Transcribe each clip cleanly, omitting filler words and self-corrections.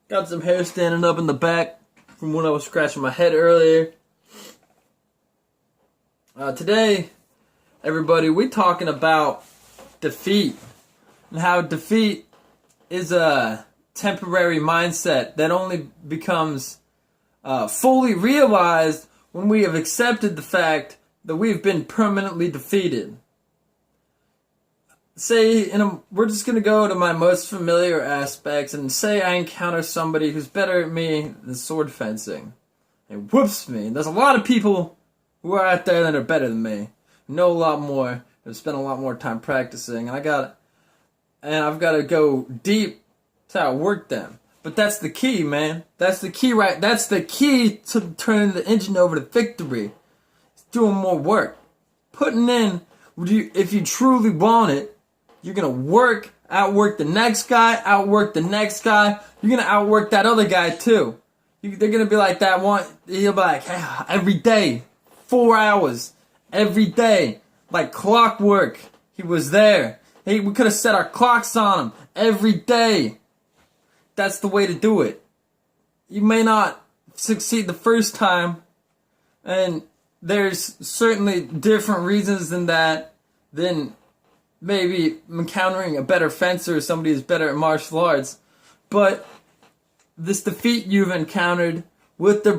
Got some hair standing up in the back from when I was scratching my head earlier. Today, everybody, we're talking about defeat and how defeat is a temporary mindset that only becomes fully realized when we have accepted the fact that we've been permanently defeated. We're just going to go to my most familiar aspects and say I encounter somebody who's better at me than sword fencing. It whoops me. There's a lot of people who are out there that are better than me, who know a lot more, have spent a lot more time practicing, and I've got to go deep to outwork them. But that's the key, man. That's the key, right? That's the key to turning the engine over to victory. It's doing more work. Putting in, if you truly want it, you're going to outwork the next guy, outwork the next guy. You're going to outwork that other guy too. They're going to be like that one. He'll be like, hey, every day, 4 hours, every day, like clockwork. He was there. Hey, we could have set our clocks on him every day. That's the way to do it. You may not succeed the first time, and there's certainly different reasons than maybe encountering a better fencer or somebody who's better at martial arts. But this defeat you've encountered with the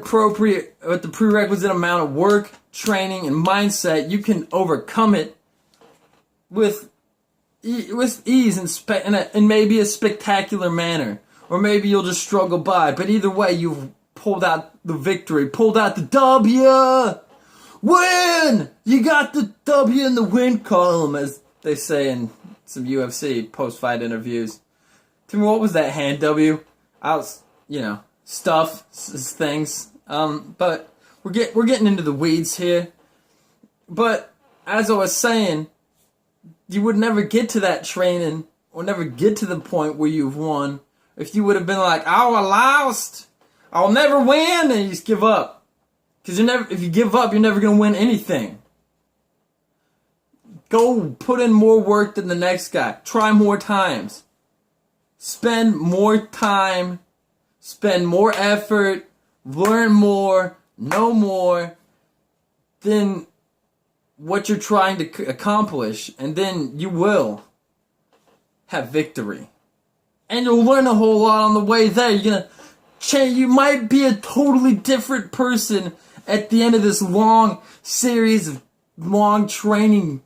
prerequisite amount of work, training, and mindset, you can overcome it with ease and maybe a spectacular manner. Or maybe you'll just struggle by. But either way, you've pulled out the victory, pulled out the W! Win! You got the W in the win column, as they say in some UFC post-fight interviews. Tell me, what was that hand W? Things. But we're getting into the weeds here. But as I was saying, you would never get to that training or never get to the point where you've won if you would have been like, oh, I lost, I'll never win, and you just give up. Because if you give up, you're never going to win anything. Go put in more work than the next guy. Try more times. Spend more time. Spend more effort. Learn more. Know more than what you're trying to accomplish. And then you will have victory. And you'll learn a whole lot on the way there. You're going to change. You might be a totally different person at the end of this long series of long training.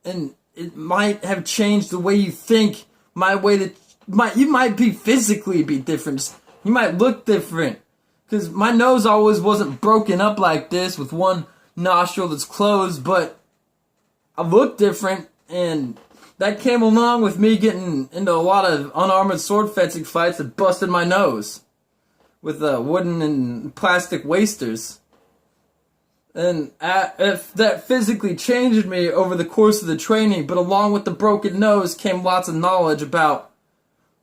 And it might have changed the way you think. You might be physically be different. You might look different. Because my nose always wasn't broken up like this with one nostril that's closed. But I look different. And that came along with me getting into a lot of unarmored sword fencing fights that busted my nose with wooden and plastic wasters. And if that physically changed me over the course of the training, but along with the broken nose came lots of knowledge about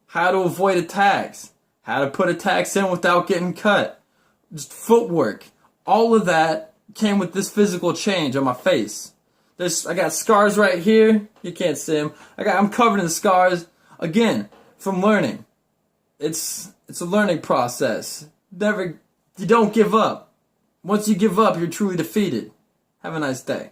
how to avoid attacks, how to put attacks in without getting cut, just footwork. All of that came with this physical change on my face. I got scars right here. You can't see them. I'm covered in scars, again, from learning. It's a learning process. You don't give up. Once you give up, you're truly defeated. Have a nice day.